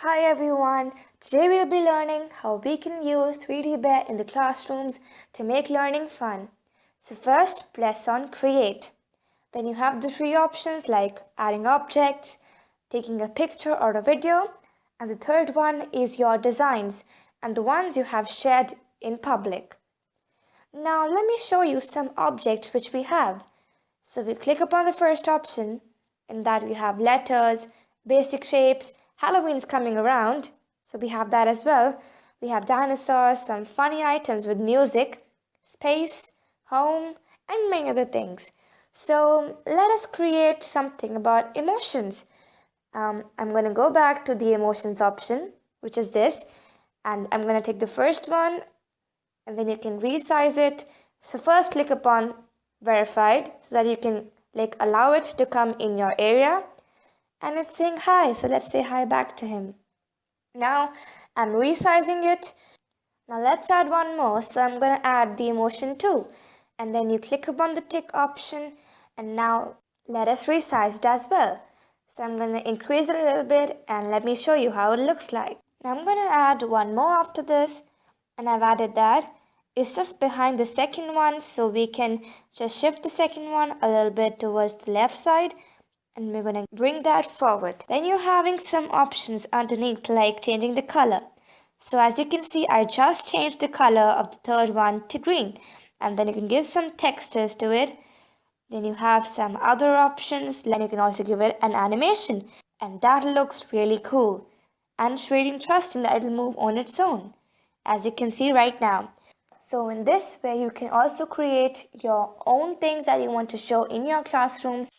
Hi everyone, today we'll be learning how we can use 3DBEAR in the classrooms to make learning fun. So first, press on Create. Then you have the three options like adding objects, taking a picture or a video, and the third one is your designs and the ones you have shared in public. Now let me show you some objects which we have. So we click upon the first option. In that we have letters, basic shapes, Halloween is coming around, so we have that as well. We have dinosaurs, some funny items with music, space, home, and many other things. So let us create something about emotions. I'm going to go back to the emotions option, which is this, and I'm going to take the first one and then you can resize it. So first click upon verified so that you can allow it to come in your area, and it's saying hi, so let's say hi back to him. Now I'm resizing it. Now let's add one more, so I'm going to add the emotion too, and then you click upon the tick option, and now let us resize it as well. So I'm going to increase it a little bit and let me show you how it looks like. Now I'm going to add one more after this, and I've added that. It's just behind the second one, so we can just shift the second one a little bit towards the left side, and we're going to bring that forward. Then you're having some options underneath like changing the color. So as you can see, I just changed the color of the third one to green, and then you can give some textures to it. Then you have some other options, and you can also give it an animation, and that looks really cool, and it's really interesting that it'll move on its own, as you can see right now. So in this way, you can also create your own things that you want to show in your classrooms